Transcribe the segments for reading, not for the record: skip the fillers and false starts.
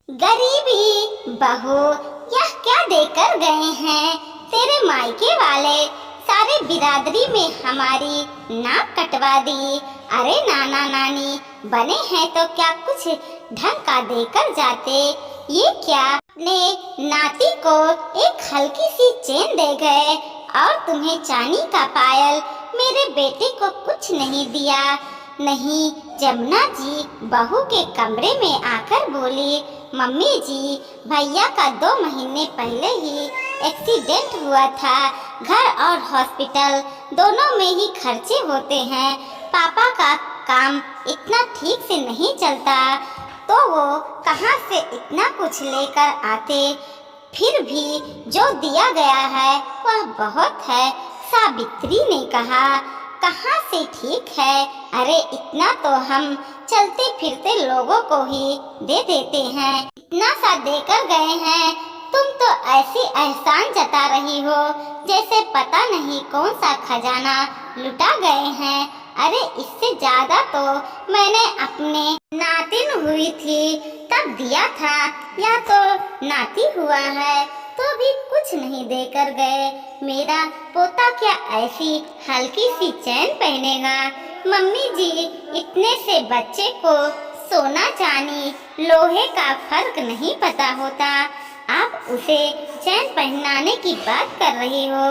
गरीबी बहू, यह क्या देकर गए हैं तेरे मायके वाले? सारे बिरादरी में हमारी नाक कटवा दी। अरे नाना नानी बने हैं तो क्या कुछ ढंग का देकर जाते। ये क्या अपने नाती को एक हल्की सी चेन दे गए और तुम्हें चांदी का पायल। मेरे बेटे को कुछ नहीं दिया। नहीं, जमुना जी बहू के कमरे में आकर बोली, मम्मी जी भैया का 2 महीने पहले ही एक्सीडेंट हुआ था। घर और हॉस्पिटल दोनों में ही खर्चे होते हैं। पापा का काम इतना ठीक से नहीं चलता तो वो कहाँ से इतना कुछ लेकर आते। फिर भी जो दिया गया है वह बहुत है। सावित्री ने कहा, कहाँ से ठीक है। अरे इतना तो हम चलते फिरते लोगों को ही दे देते हैं। इतना सा देकर गए हैं। तुम तो ऐसी एहसान जता रही हो जैसे पता नहीं कौन सा खजाना लुटा गए हैं। अरे इससे ज्यादा तो मैंने अपने नातिन हुई थी तब दिया था, या तो नाती हुआ है तो भी कुछ नहीं देकर गए। मेरा पोता क्या ऐसी हल्की सी चैन पहनेगा? मम्मी जी इतने से बच्चे को सोना चांदी लोहे का फर्क नहीं पता होता। आप उसे चैन पहनाने की बात कर रही हो।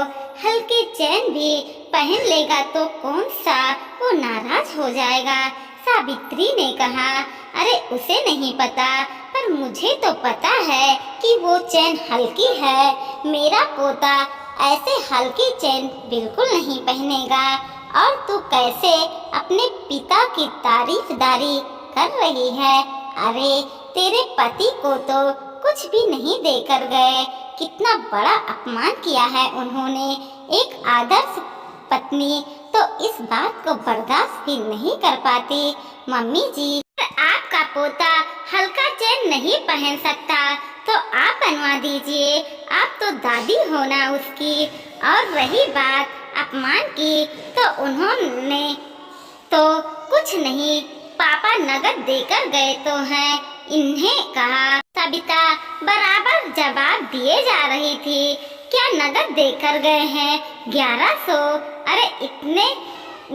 हल्की चैन भी पहन लेगा तो कौन सा वो नाराज हो जाएगा। सावित्री ने कहा, अरे उसे नहीं पता पर मुझे तो पता है कि वो चैन हल्की है। मेरा पोता ऐसे हल्की चैन बिल्कुल नहीं पहनेगा। और तू कैसे अपने पिता की तारीफदारी कर रही है? अरे तेरे पति को तो कुछ भी नहीं देकर गए। कितना बड़ा अपमान किया है उन्होंने। एक आदर्श पत्नी तो इस बात को बर्दाश्त भी नहीं कर पाती। मम्मी जी आपका पोता हल्का चैन नहीं पहन सकता तो आप बनवा दीजिए। आप तो दादी हो ना उसकी। और रही बात अपमान की तो उन्होंने तो कुछ नहीं, पापा नगद देकर गए तो हैं। इन्हें कहा, सविता बराबर जवाब दिए जा रही थी, क्या नगद देकर गए हैं 1100? अरे इतने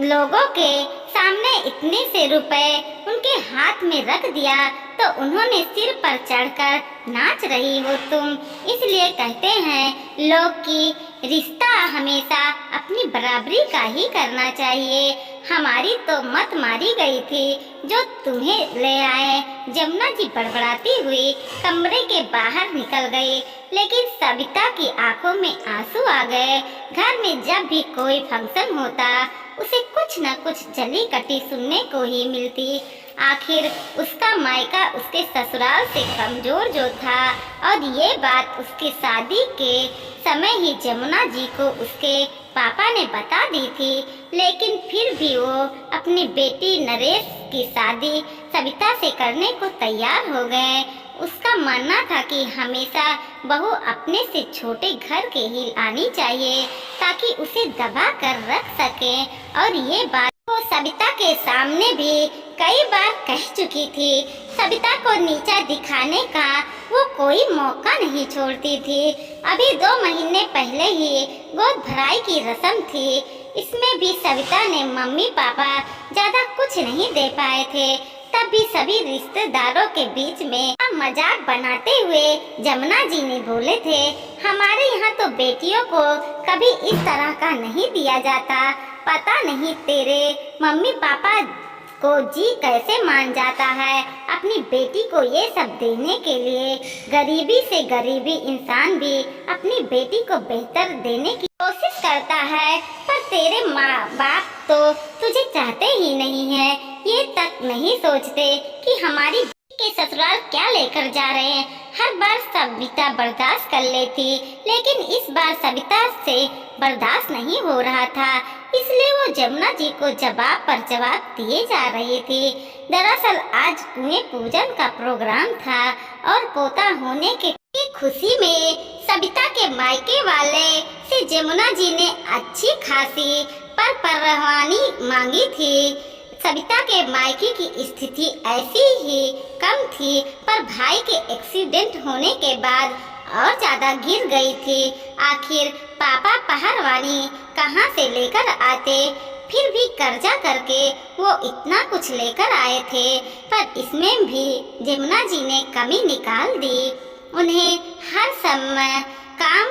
लोगों के सामने इतने से रुपए उनके हाथ में रख दिया तो उन्होंने सिर पर चढ़कर नाच रही हो तुम। इसलिए कहते हैं लोग की रिश्ता हमेशा अपनी बराबरी का ही करना चाहिए। हमारी तो मत मारी गई थी जो तुम्हें ले आए। जमुना जी बड़बड़ाती हुई कमरे के बाहर निकल गई, लेकिन सविता की आंखों में आंसू आ गए। घर में जब भी कोई फंक्शन होता उसे कुछ न कुछ जली कटी सुनने को ही मिलती। आखिर उसका मायका उसके ससुराल से कमजोर जो था, और ये बात उसके शादी के समय ही जमुना जी को उसके पापा ने बता दी थी। लेकिन फिर भी वो अपनी बेटी नरेश की शादी सविता से करने को तैयार हो गए। उसका मानना था कि हमेशा बहू अपने से छोटे घर के ही आनी चाहिए ताकि उसे दबा कर रख सके। और ये बात वो सविता के सामने भी कई बार कह चुकी थी। सविता को नीचा दिखाने का वो कोई मौका नहीं छोड़ती थी। अभी 2 महीने पहले ही गोद भराई की रस्म थी। इसमें भी सविता ने मम्मी पापा ज्यादा कुछ नहीं दे पाए थे। तब भी सभी रिश्तेदारों के बीच में मजाक बनाते हुए जमुना जी ने बोले थे, हमारे यहाँ तो बेटियों को कभी इस तरह का नहीं दिया जाता। पता नहीं तेरे मम्मी पापा को जी कैसे मान जाता है अपनी बेटी को ये सब देने के लिए। गरीबी से गरीबी इंसान भी अपनी बेटी को बेहतर देने की कोशिश करता है, पर तेरे माँ बाप तो तुझे चाहते ही नहीं है। ये तक नहीं सोचते कि हमारी के ससुराल क्या लेकर जा रहे हैं। हर बार सविता बर्दाश्त कर लेती, लेकिन इस बार सविता से बर्दाश्त नहीं हो रहा था। इसलिए वो जमुना जी को जवाब पर जवाब दिए जा रही थी। दरअसल आज कुएं पूजन का प्रोग्राम था और पोता होने के खुशी में सविता के मायके वाले से जमुना जी ने अच्छी खासी परवानी मांगी थी। सविता के मायके की स्थिति ऐसी ही कम थी, पर भाई के एक्सीडेंट होने के बाद और ज्यादा गिर गई थी। आखिर पापा पहलवानी कहाँ से लेकर आते, फिर भी कर्जा करके वो इतना कुछ लेकर आए थे, पर इसमें भी जमुना जी ने कमी निकाल दी। उन्हें हर समय काम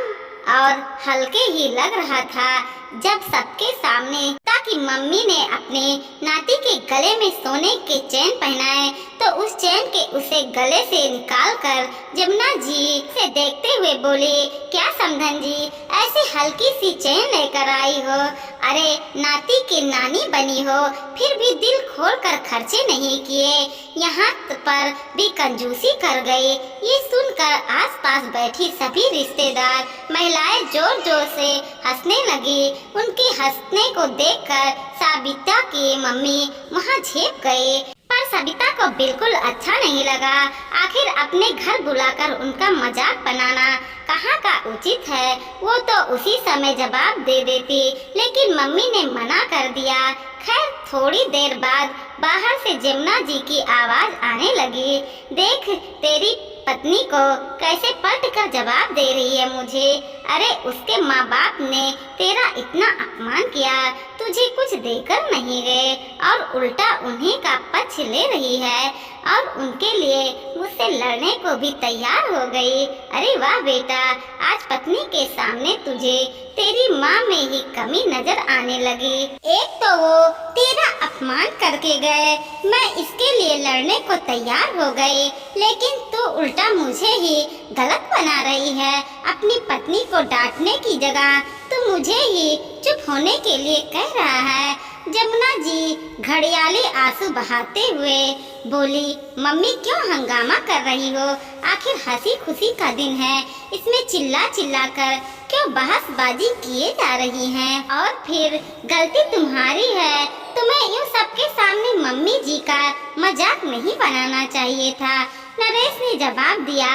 और हल्के ही लग रहा था। जब सबके सामने ताकि मम्मी ने अपने नाती के गले में सोने के चेन पहनाए तो उस चेन के उसे गले से निकालकर जमुना जी से देखते हुए बोली, क्या समधन जी ऐसी हल्की सी चेन लेकर आई हो? अरे नाती की नानी बनी हो, फिर भी दिल खोल कर खर्चे नहीं किए, यहाँ पर भी कंजूसी कर गई। ये सुनकर आसपास बैठी सभी रिश्तेदार महिलाएं जोर जोर से हंसने लगी। उनके हंसने को देखकर सविता की मम्मी वहाँ छिप गई, पर सविता को बिल्कुल अच्छा नहीं लगा। आखिर अपने घर बुलाकर उनका मजाक बनाना कहाँ का उचित है। वो तो उसी समय जवाब दे देती, लेकिन मम्मी ने मना कर दिया। खैर थोड़ी देर बाद बाहर से जमुना जी की आवाज आने लगी, देख तेरी पत्नी को कैसे पलट कर जवाब दे रही है मुझे। अरे उसके माँ बाप ने तेरा इतना अपमान किया, तुझे कुछ देकर नहीं गए और उल्टा उन्हीं का पक्ष ले रही है और उनके लिए मुझसे लड़ने को भी तैयार हो गई। अरे वाह बेटा, आज पत्नी के सामने तुझे तेरी माँ में ही कमी नजर आने लगी। एक तो वो तेरा अपमान करके गए, मैं इसके लिए लड़ने को तैयार हो गई, लेकिन तू उल्टा मुझे ही गलत बना रही है। अपनी पत्नी को डांटने की जगह तू मुझे ही चुप होने के लिए कह रहा है। जमुना जी घड़ियाली आंसू बहाते हुए बोली, मम्मी क्यों हंगामा कर रही हो? आखिर हंसी खुशी का दिन है, इसमें चिल्ला चिल्ला कर क्यों बहसबाजी किए जा रही हैं? और फिर गलती तुम्हारी है, तुम्हें यूँ सबके सामने मम्मी जी का मजाक नहीं बनाना चाहिए था। नरेश ने जवाब दिया,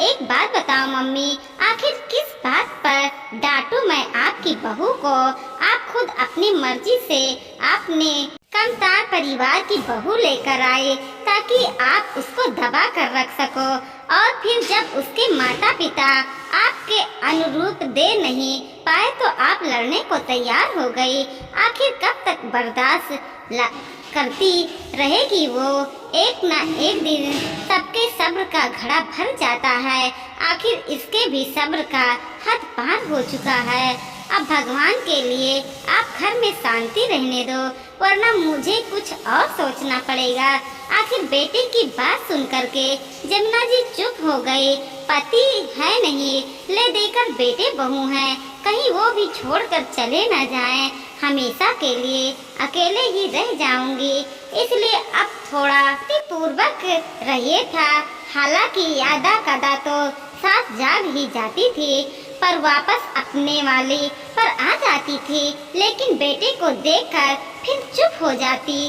एक बात बताओ मम्मी, आखिर किस बात पर डांटूं मैं आपकी बहू को? आप खुद अपनी मर्जी से आपने कमतार परिवार की बहू लेकर आए ताकि आप उसको दबा कर रख सको, और फिर जब उसके माता पिता आपके अनुरूप दे नहीं पाए तो आप लड़ने को तैयार हो गई। आखिर कब तक बर्दाश्त करती रहेगी वो? एक ना एक दिन सबके सब्र का घड़ा भर जाता है। आखिर इसके भी सब्र का हद पार हो चुका है। अब भगवान के लिए आप घर में शांति रहने दो, वरना मुझे कुछ और सोचना पड़ेगा। आखिर बेटे की बात सुन करके जमुना जी चुप हो गई। पति है नहीं, ले देकर बेटे बहू हैं, कहीं वो भी छोड़कर चले न जाएं। हमेशा के लिए अकेले ही रह जाऊंगी, इसलिए अब थोड़ा पूर्वक रहिए था। हालांकि यादा कदा तो साथ जाग ही जाती थी, पर वापस अपने वाली पर आ जाती थी, लेकिन बेटे को देखकर फिर चुप हो जाती।